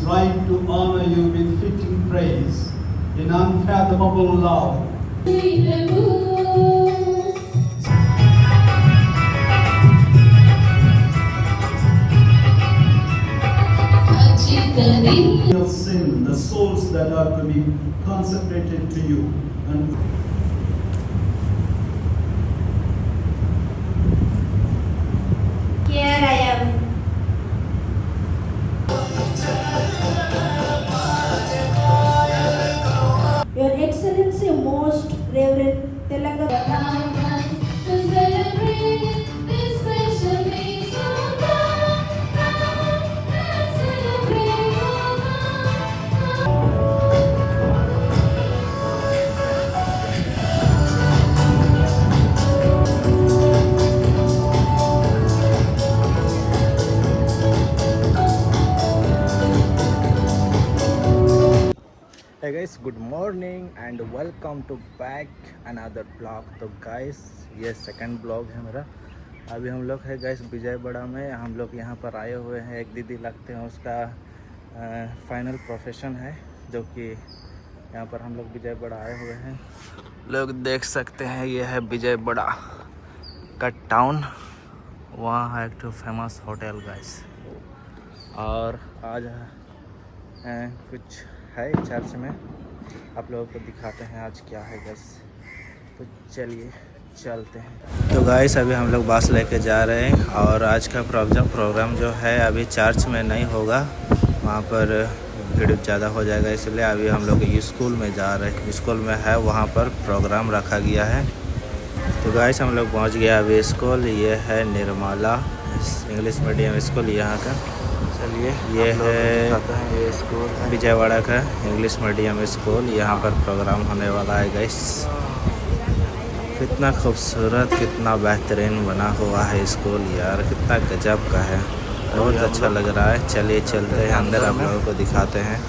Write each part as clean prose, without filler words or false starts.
right to honor you with fitting praise in unfathomable love. Your sin, the souls that are to be consecrated to you. And here I am. Your Excellency, Most Reverend Telangana. To celebrate this special day, so let's celebrate Hey guys, good morning and welcome to back another blog. तो guys ये second blog है मेरा। अभी हम लोग है guys Vijayawada में। हम लोग यहाँ पर आए हुए हैं, एक दीदी लगते हैं, उसका फाइनल प्रोफेशन है, जो कि यहाँ पर हम लोग विजयवाड़ा आए हुए हैं। लोग देख सकते हैं ये है विजयवाड़ा का टाउन। वहाँ है एक तो फेमस होटल गाइस। और आज कुछ है चर्च में, आप लोगों को दिखाते हैं आज क्या है गाइस। तो चलिए चलते हैं। तो गाइस अभी हम लोग बस लेके जा रहे हैं और आज का प्रोग्राम जो है अभी चर्च में नहीं होगा, वहाँ पर भीड़ ज़्यादा हो जाएगा, इसलिए अभी हम लोग स्कूल में जा रहे हैं। स्कूल में है, वहाँ पर प्रोग्राम रखा गया है। तो गाइस हम लोग पहुँच गया अभी स्कूल। ये है निर्मला इंग्लिश मीडियम स्कूल यहाँ का। चलिए ये है ये स्कूल विजयवाड़ा का इंग्लिश मीडियम स्कूल। यहाँ पर प्रोग्राम होने वाला है गाइस। कितना खूबसूरत, कितना बेहतरीन बना हुआ है स्कूल यार, कितना गजब का है, बहुत अच्छा लग रहा है। चलिए चलते हैं अंदर, आप लोगों को दिखाते हैं।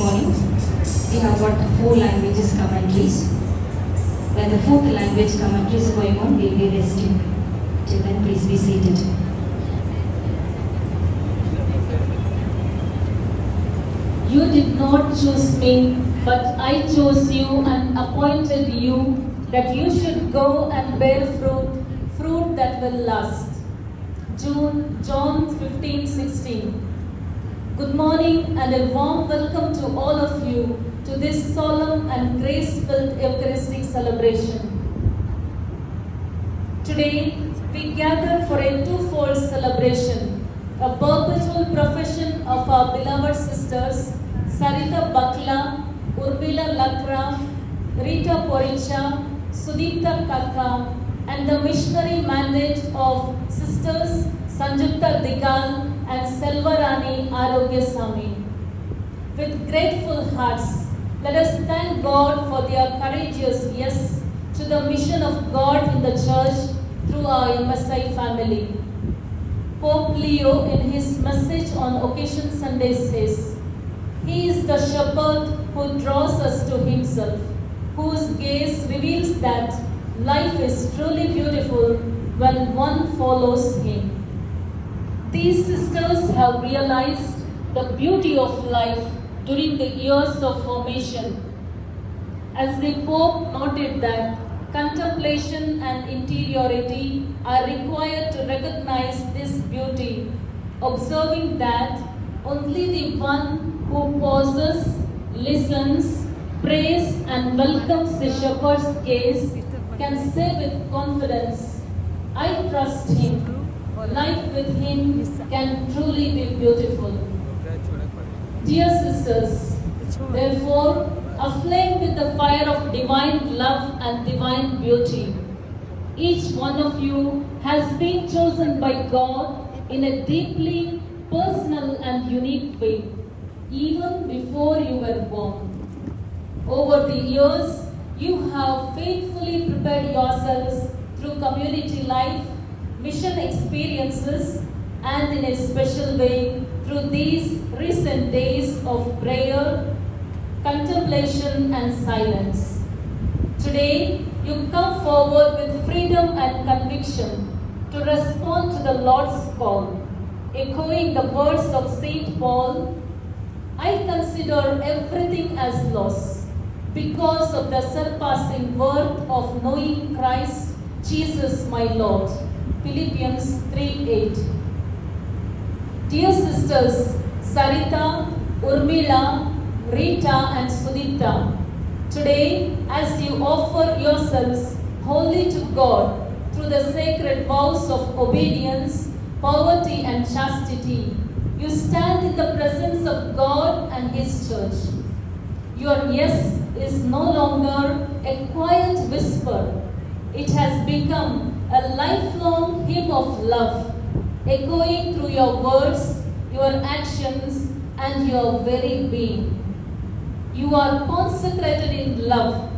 Morning, we have got 4 languages commentaries. When the 4th language commentary is going on, we'll be resting. Till then, please be seated. You did not choose me, but I chose you and appointed you that you should go and bear fruit that will last. John 15:16. Good morning and a warm welcome to all of you to this solemn and grace-filled Eucharistic celebration. Today, we gather for a twofold celebration, a perpetual profession of our beloved sisters, Sarita Bakla, Urmila Lakra, Rita Poricha, Sudipta Kaka, and the missionary mandate of Sisters Sanjukta Digal and Selvarani Arogyasamy. With grateful hearts, let us thank God for their courageous yes to the mission of God in the Church through our MSI family. Pope Leo in his message on Occasion Sunday says, "He is the shepherd who draws us to himself, whose gaze reveals that life is truly beautiful when one follows him." These sisters have realized the beauty of life during the years of formation. As the Pope noted that contemplation and interiority are required to recognize this beauty, observing that only the one who pauses, listens, prays and welcomes the shepherd's gaze can say with confidence, "I trust him. Life with him can truly be beautiful." Dear sisters, therefore, aflame with the fire of divine love and divine beauty, each one of you has been chosen by God in a deeply personal and unique way, even before you were born. Over the years, you have faithfully prepared yourselves through community life, mission experiences, and in a special way through these recent days of prayer, contemplation, and silence. Today, you come forward with freedom and conviction to respond to the Lord's call, echoing the words of St. Paul, I consider everything as loss because of the surpassing worth of knowing Christ Jesus my Lord. Philippians 3:8. Dear sisters Sarita, Urmila, Rita, and Sudipta, today as you offer yourselves wholly to God through the sacred vows of obedience, poverty, and chastity, you stand in the presence of God and His church. Your yes is no longer a quiet whisper. It has become a lifelong hymn of love, echoing through your words, your actions, and your very being. You are consecrated in love,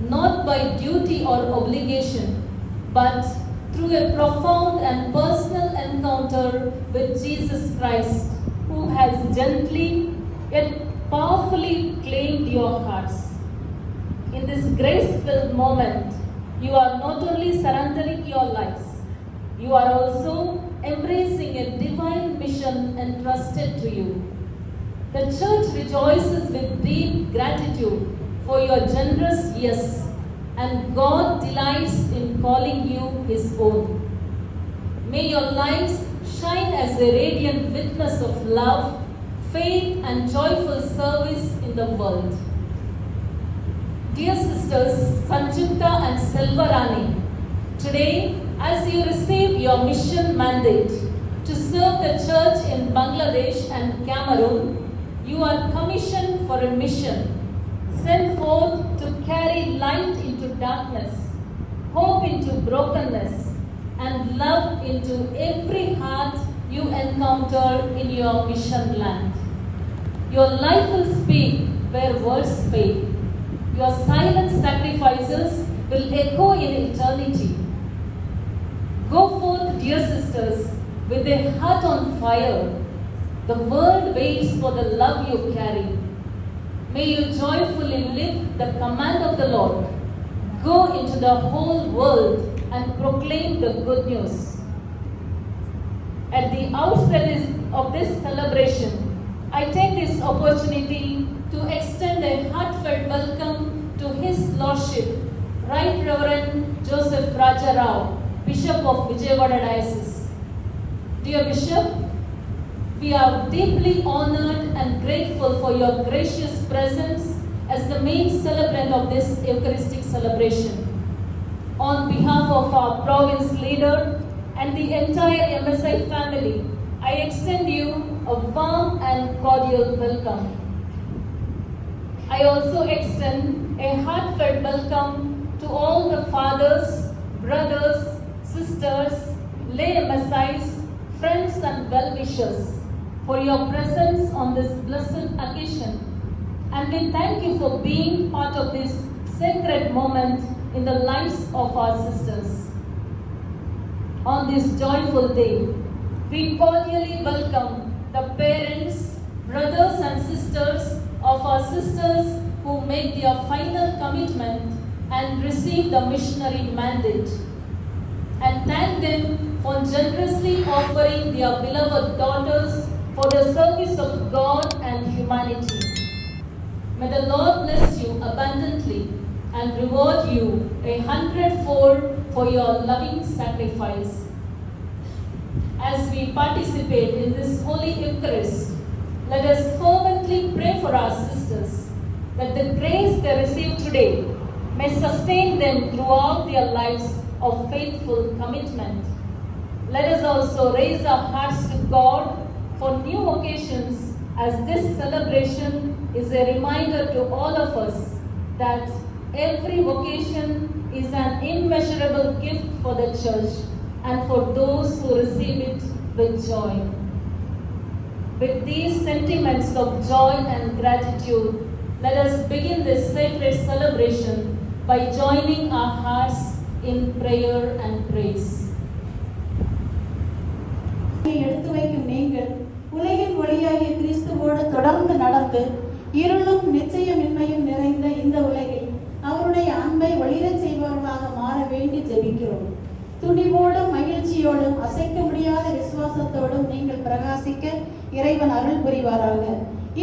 not by duty or obligation, but through a profound and personal encounter with Jesus Christ, who has gently yet powerfully claimed your hearts. In this grace-filled moment, you are not only surrendering your lives, you are also embracing a divine mission entrusted to you. The church rejoices with deep gratitude for your generous yes, and God delights in calling you His own. May your lives shine as a radiant witness of love, faith, and joyful service in the world. Dear sisters Sanjukta and Selvarani, today as you receive your mission mandate to serve the church in Bangladesh and Cameroon, you are commissioned for a mission, sent forth to carry light into darkness, hope into brokenness, and love into every heart you encounter in your mission land. Your life will speak where words fail. Your silent sacrifices will echo in eternity. Go forth, dear sisters, with a heart on fire. The world waits for the love you carry. May you joyfully live the command of the Lord. Go into the whole world and proclaim the good news. At the outset of this celebration, I take this opportunity to extend a heartfelt welcome to His Lordship, Right Reverend Joseph Raja Rao, Bishop of Vijayawada Diocese. Dear Bishop, we are deeply honored and grateful for your gracious presence as the main celebrant of this Eucharistic celebration. On behalf of our province leader and the entire MSI family, I extend you a warm and cordial welcome. I also extend a heartfelt welcome to all the fathers, brothers, sisters, lay MSIs, friends, and well-wishers for your presence on this blessed occasion. And we thank you for being part of this sacred moment in the lives of our sisters. On this joyful day, we cordially welcome the parents, brothers, and sisters of our sisters who make their final commitment and receive the missionary mandate, and thank them for generously offering their beloved daughters for the service of God and humanity. May the Lord bless you abundantly and reward you 100-fold for your loving sacrifice. As we participate in this Holy Eucharist, let us fervently pray for our sisters, that the grace they receive today may sustain them throughout their lives of faithful commitment. Let us also raise our hearts to God for new occasions, as this celebration is a reminder to all of us that every vocation is an immeasurable gift for the church and for those who receive it with joy. With these sentiments of joy and gratitude, let us begin this sacred celebration by joining our hearts in prayer and praise. எடுத்து வைக்கும் நீங்கள் உலகின் ஒளியாகிய கிறிஸ்துவோடு தொடர்ந்து நடந்து இருளும் நிச்சயமின்மையும் நிறைந்த இந்த உலகில் அவருடைய அன்பை ஒளிரச் செய்பவர்களாக மாற வேண்டி ஜெபிக்கிறோம். துணிவோடும் மகிழ்ச்சியோடும் அசைக்க முடியாத விசுவாசத்தோடும் நீங்கள் பிரகாசிக்க இறைவன் அருள் புரிவாராக.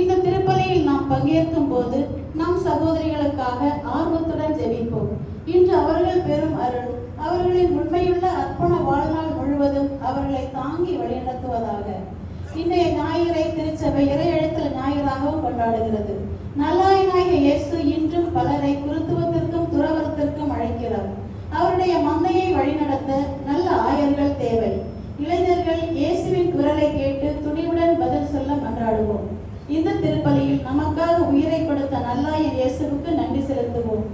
இந்த திருப்பலியில் நாம் பங்கேற்கும் போது நம் சகோதரிகளுக்காக ஆர்வத்துடன் ஜெபிப்போம். இன்று அவர்கள் பெறும் அருள் அவர்களின் உண்மையுள்ள அர்ப்பண வாழ்நாள் முழுவதும் அவர்களை தாங்கி வழிநடத்துவதாக. இன்றைய ஞாயிறை திருச்சபை இறையழைத்தல் ஞாயிறாகவும் கொண்டாடுகிறது. நல்லாயனாகிய இயேசு இன்றும் பலரை குருத்துவத்திற்கும் துறவரத்திற்கும் அழைக்கிறார். அவருடைய மந்தையை வழிநடத்த நல்ல ஆயர்கள் தேவை. இளைஞர்கள் இயேசுவின் குரலை கேட்டு துணிவுடன் பதில் சொல்ல மன்றாடுவோம். இந்த திருப்பலியில் நமக்காக உயிரை கொடுத்த நல்லாயன் இயேசுவுக்கு நன்றி செலுத்துவோம்.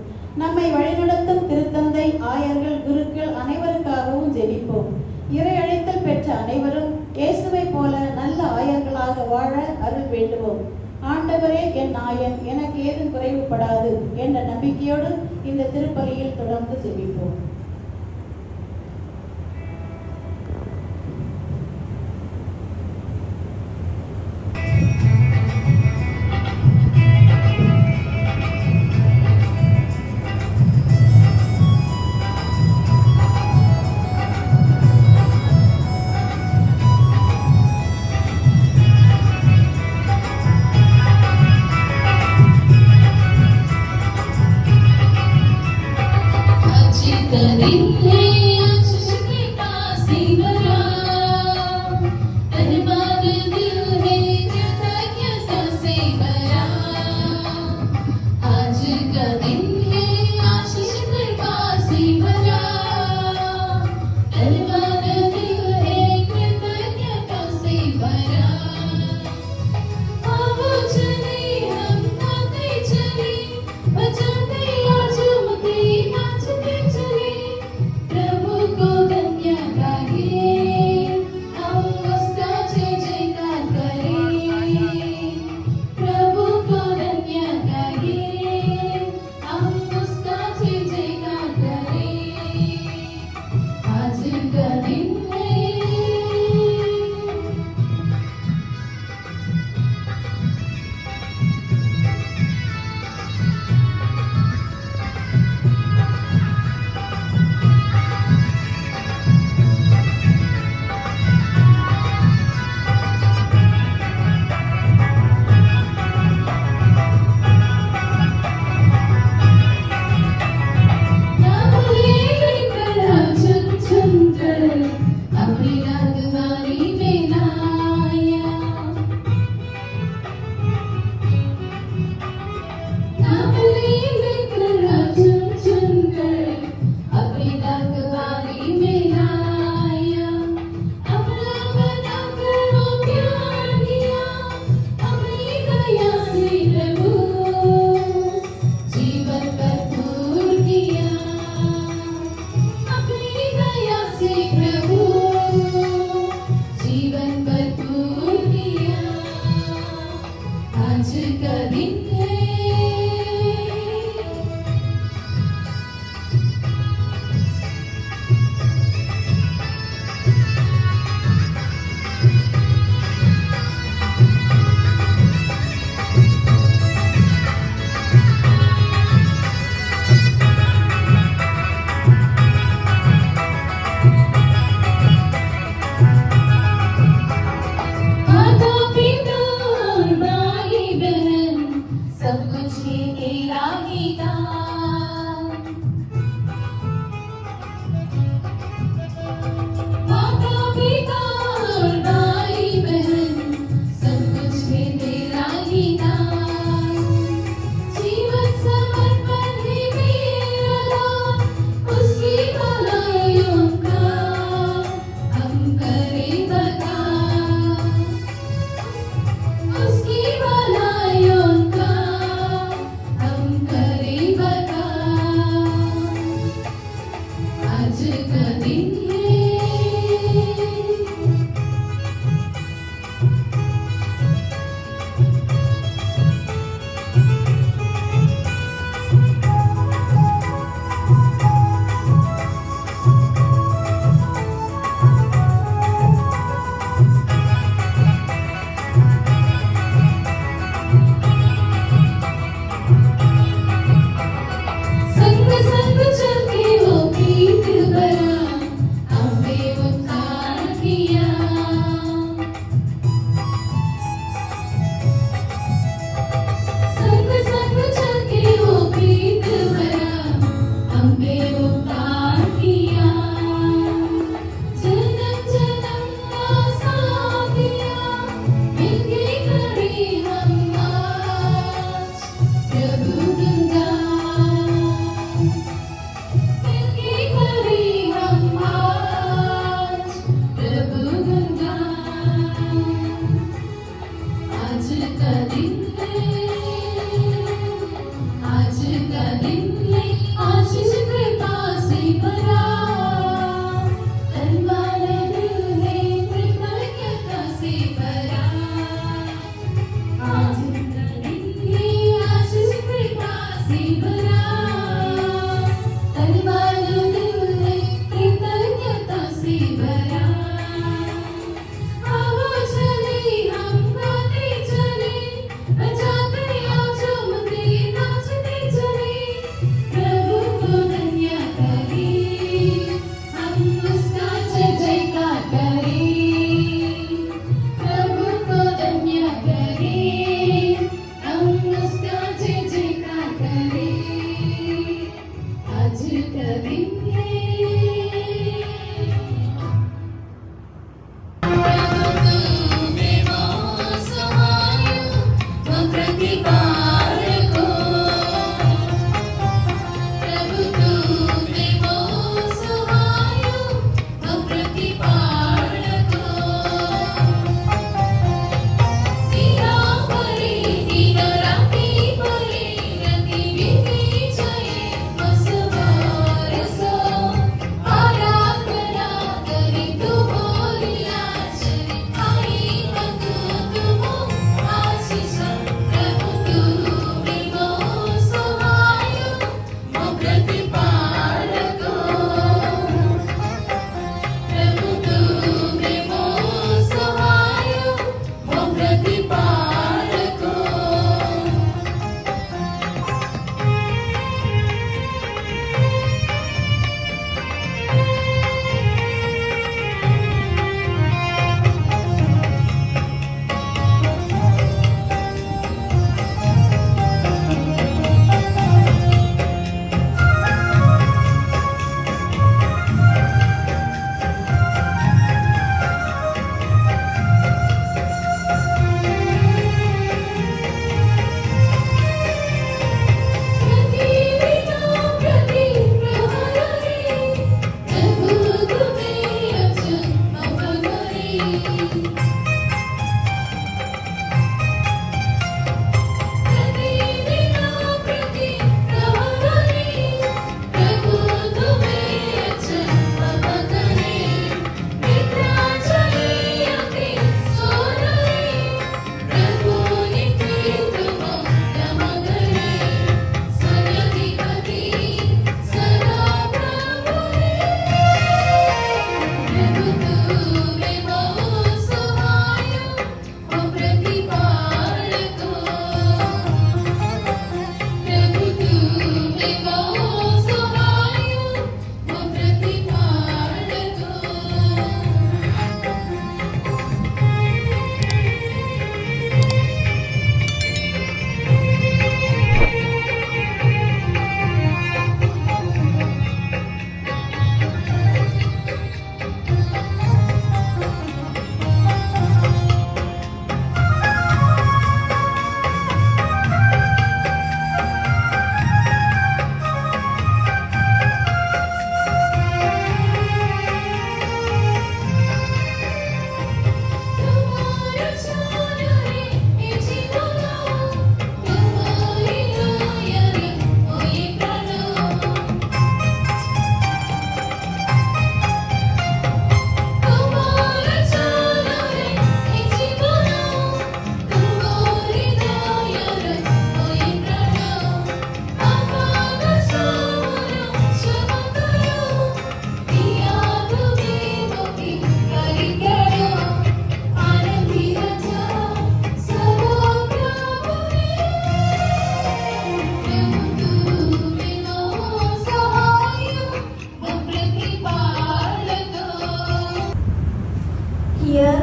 நம்மை வழிநடத்தும் திருத்தந்தை, ஆயர்கள், குருக்கள் அனைவருக்காகவும் ஜெபிப்போம். இறை அழைத்தல் பெற்ற அனைவரும் இயேசுவை போல நல்ல ஆயர்களாக வாழ அருள் வேண்டுவோம். ஆண்டவரே என் நாயன், எனக்கு ஏதும் குறைவுபடாது என்ற நம்பிக்கையோடு இந்த திருப்பலியில் தொடர்ந்து ஜெபிப்போம்.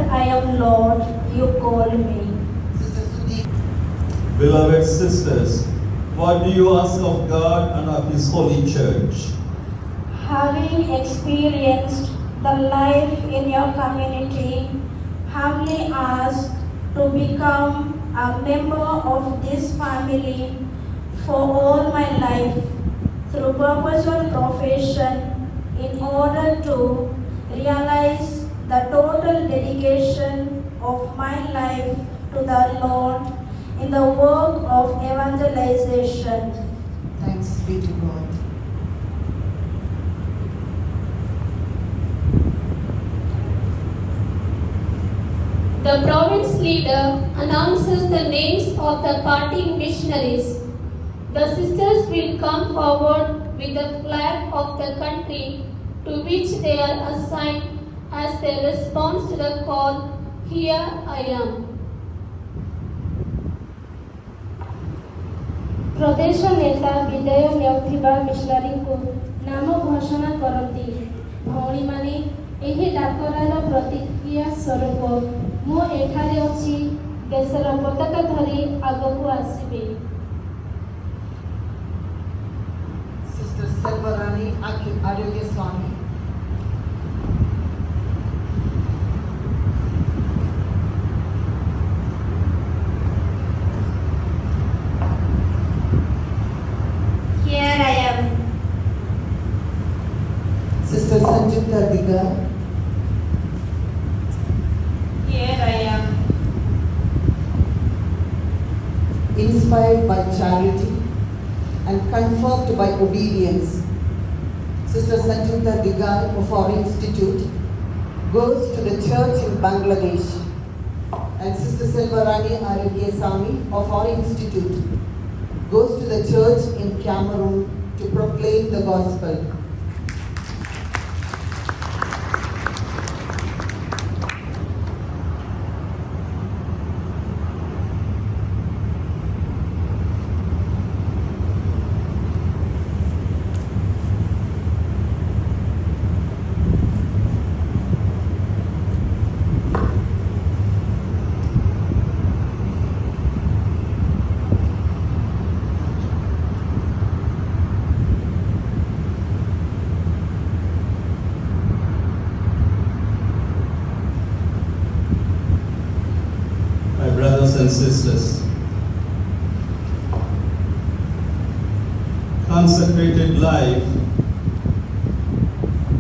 I am Lord, you call me. Beloved sisters, what do you ask of God and of His holy church? Having experienced the life in your community, humbly ask to become a member of this family for all my life through perpetual profession in order to realize the total dedication of my life to the Lord in the work of evangelization. Thanks be to God. The province leader announces the names of the party missionaries. The sisters will come forward with the flag of the country to which they are assigned as their response to the call, "Here I am." प्रदेश नेता विदाय नेउथिबा मिशनारी को नाम घोषणा करती भौणी माने एही डाकरार प्रतिक्रिया स्वरूप मु एठारे अछि देशर पताका धरी आगकु आसीबे। Sister Selvarani Arogya Swami. Here I am. Sister Sanjukta Diga. Here I am. Inspired by charity and confirmed by obedience, Sister Sanjukta Digal of our institute goes to the church in Bangladesh, and Sister Selvarani Arogya Swami of our institute goes to the church in Cameroon to proclaim the gospel. My brothers and sisters, consecrated life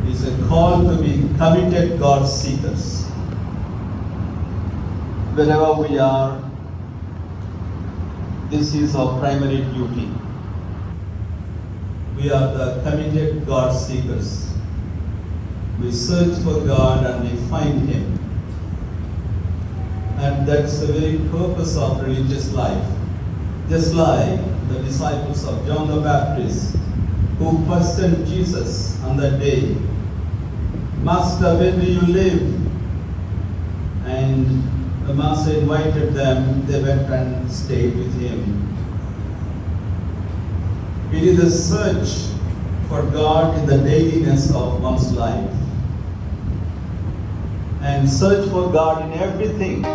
is a call to be committed God seekers. Wherever we are, this is our primary duty. We are the committed God seekers. We search for God and we find Him. And that's the very purpose of religious life. Just like the disciples of John the Baptist who questioned Jesus on that day, "Master, where do you live?" And the Master invited them, they went and stayed with Him. It is a search for God in the dailiness of one's life. And search for God in everything.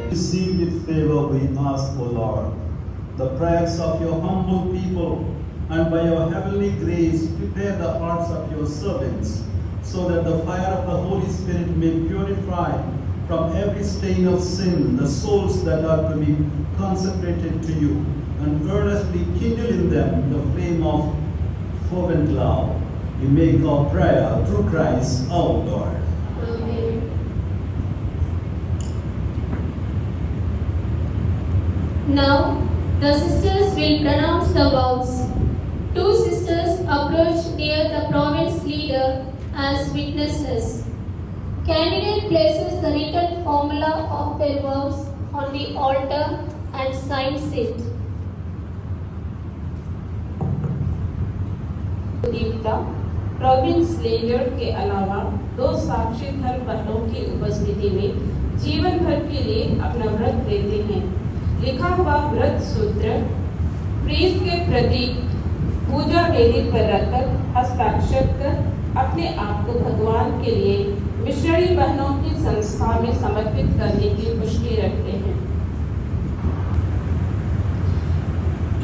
Receive with favor, we ask, O Lord, the prayers of your humble people, and by your heavenly grace, prepare the hearts of your servants, so that the fire of the Holy Spirit may purify from every stain of sin the souls that are to be consecrated to you, and earnestly kindle in them the flame of fervent love. We make our prayer through Christ our Lord. Amen. Now, the sisters will pronounce the vows. Two sisters approach near the province leader as witnesses. Candidate places the written formula of their vows on the altar and signs it. देवता province leader के अलावा दो साक्षी धर्म पत्रों की उपस्थिति में जीवन भर के लिए अपना व्रत लेते हैं। लिखा हुआ व्रत सूत्र प्रीत के प्रति पूजा वेदी पर रखकर हस्ताक्षर कर अपने आप को भगवान के लिए मिशनरी बहनों की संस्था में समर्पित करने की पुष्टि रखते हैं।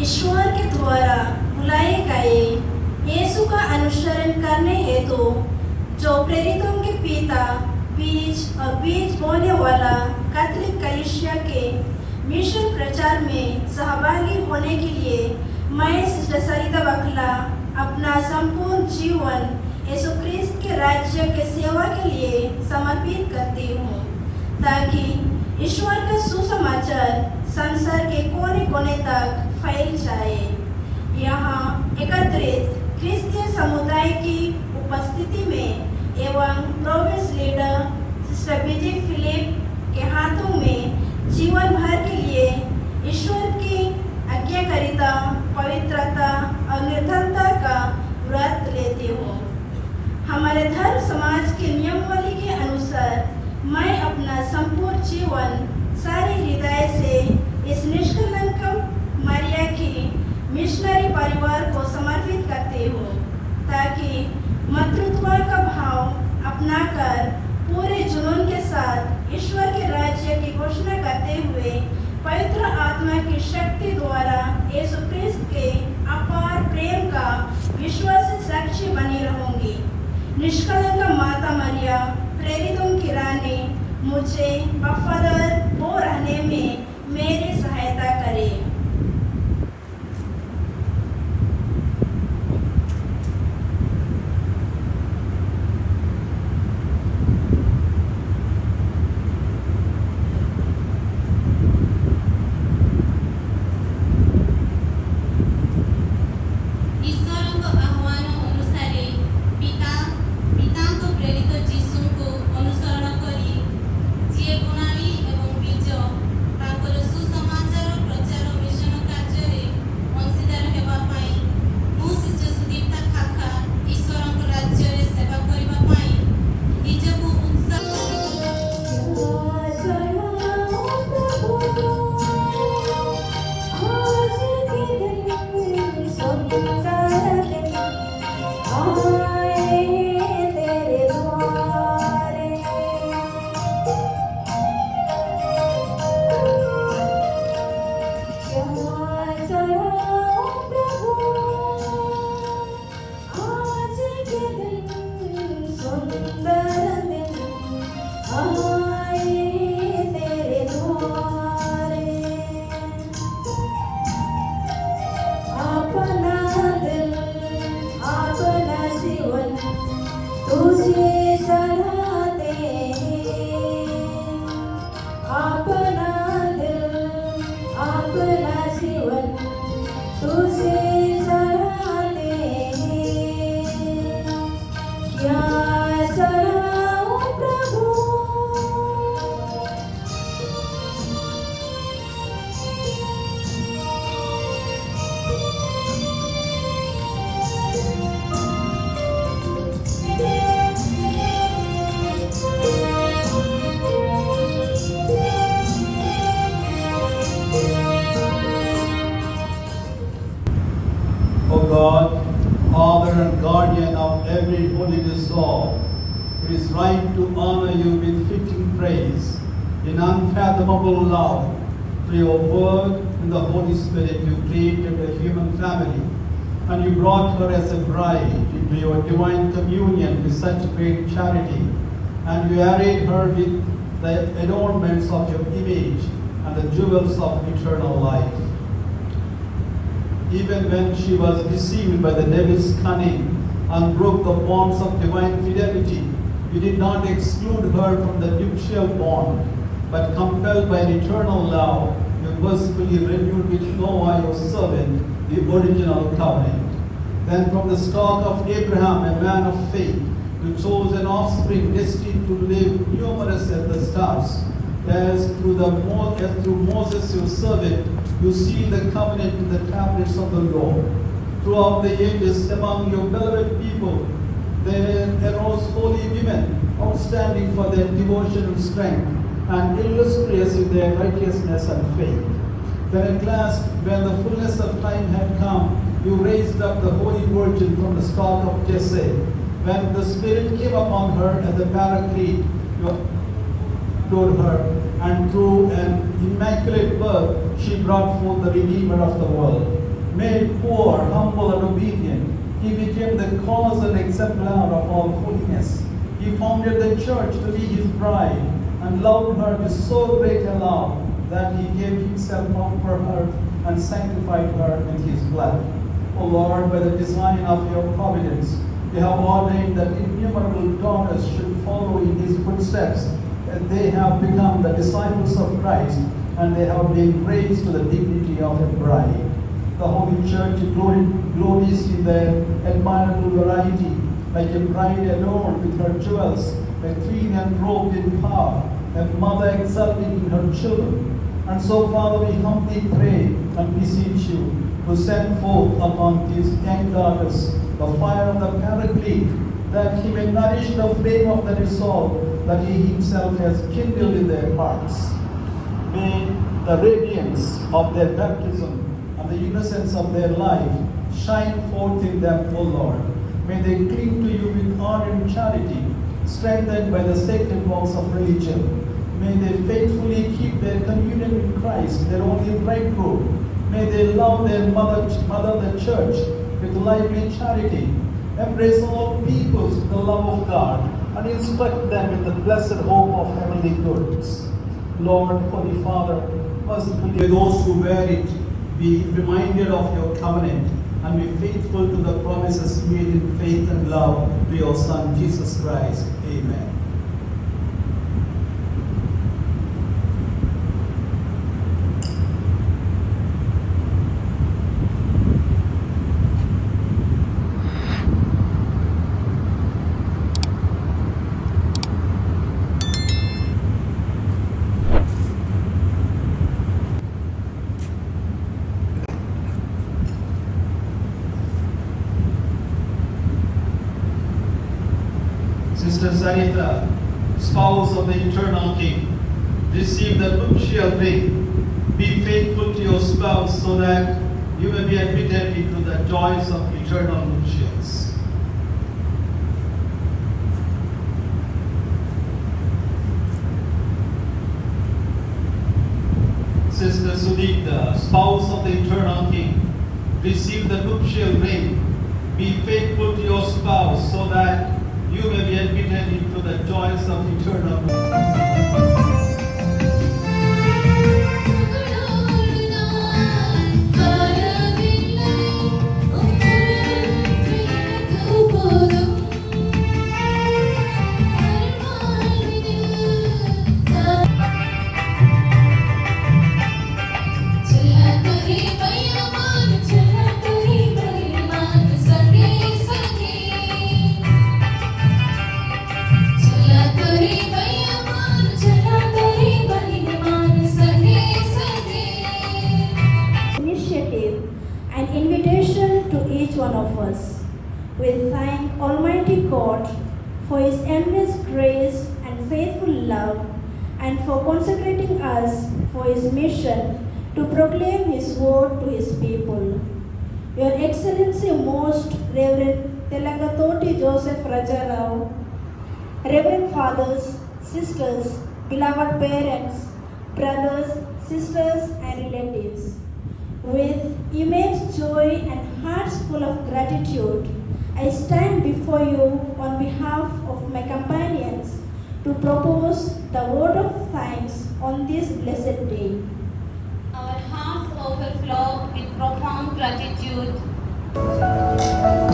ईश्वर के द्वारा बुलाए गए यीशु का अनुसरण करने हेतु जो प्रेरितों के पिता बीज और बीज बोने वाला कैथोलिक कलीसिया के मिशन प्रचार में सहभागी होने के लिए मैं सिस्टर सरिता बकला अपना संपूर्ण जीवन यीशु क्रिस्त के राज्य के सेवा के लिए समर्पित करती हूँ, ताकि ईश्वर का सुसमाचार संसार के कोने कोने तक फैल जाए। यहाँ एकत्रित क्रिस्तीय समुदाय की उपस्थिति में एवं प्रोविंस लीडर सिस्टर विजय फिलिप के हाथों में जीवन भर के लिए ईश्वर की आज्ञाकारिता, पवित्रता और निर्धनता का व्रत लेती हूँ। हमारे धर्म समाज के नियमावली के अनुसार मैं अपना संपूर्ण जीवन सारे हृदय से इस निष्कलंक मरिया की मिशनरी परिवार को समर्पित करती हूँ, ताकि मातृत्व का भाव अपनाकर पूरे जुनून के साथ ईश्वर के राज्य की घोषणा करते हुए पवित्र आत्मा की शक्ति द्वारा यीशु क्रिस्त के अपार प्रेम का विश्वासी साक्षी बनी रहूंगी। निष्कलंक माता मरिया, प्रेरितों की रानी, मुझे वफादार हो रहने में मेरी सहायता करें। O God, Father and Guardian of every holiness law, it is right to honor you with fitting praise in unfathomable love. Through your word and the Holy Spirit, you created a human family, and you brought her as a bride into your divine communion with such great charity, and you arrayed her with the adornments of your image and the jewels of eternal life. Even when she was deceived by the devil's cunning and broke the bonds of divine fidelity, you did not exclude her from the nuptial bond, but compelled by an eternal love, you mercifully renewed with Noah, your servant, the original covenant. Then from the stock of Abraham, a man of faith, you chose an offspring destined to live numerous as the stars. As through Moses, your servant, you sealed the covenant in the tablets of the law. Throughout the ages, among your beloved people, there arose holy women, outstanding for their devotion and strength, and illustrious in their righteousness and faith. Then at last, when the fullness of time had come, You raised up the Holy Virgin from the stock of Jesse. When the Spirit came upon her as the Paraclete, you adored her, and through an immaculate birth, she brought forth the Redeemer of the world. Made poor, humble, and obedient, he became the cause and exemplar of all holiness. He founded the church to be his bride, and loved her with so great a love that he gave himself up for her and sanctified her with his blood. O Lord, by the design of your providence, you have ordained that innumerable daughters should follow in his footsteps, and they have become the disciples of Christ, and they have been raised to the dignity of a bride. The Holy Church glories in their admirable variety, like a bride adorned with her jewels, a queen enrobed in power, a mother exulting in her children. And so, Father, we humbly pray and beseech you to send forth upon these young daughters the fire of the Paraclete, that he may nourish the flame of the resolve that he himself has kindled in their hearts. May the radiance of their baptism and the innocence of their life shine forth in them, O Lord. May they cling to you with ardent charity, strengthened by the sacred vows of religion. May they faithfully keep their communion with Christ, their only bridegroom. May they love their mother the church, with lively charity, embrace all peoples with the love of God, and instruct them in the blessed hope of heavenly goods. Lord, Holy Father, mercifully, may those who wear it be reminded of your covenant and be faithful to the promises made in faith and love to your Son, Jesus Christ. Amen. Sister Sarita, spouse of the eternal King, receive the nuptial ring. Be faithful to your spouse so that you may be admitted into the joys of eternal nuptials. Sister Sudipta, spouse of the eternal King, receive the nuptial ring. Be faithful to your spouse so that you may be admitted into the joys of eternal nuptials. An invitation to each one of us. We thank Almighty God for His endless grace and faithful love, and for consecrating us for His mission to proclaim His word to His people. Your Excellency, Most Reverend Telangatoti Joseph Rajarao, Reverend Fathers, Sisters, beloved parents, brothers, sisters, and relatives. With immense joy and hearts full of gratitude, I stand before you on behalf of my companions to propose the word of thanks on this blessed day. Our hearts overflow with profound gratitude.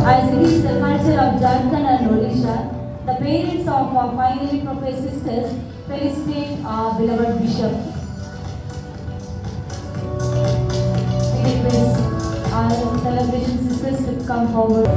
As it is the culture of Jharkhand and Odisha, the parents of our finally professed sisters felicitate our beloved bishop. We request our celebration sisters to come forward.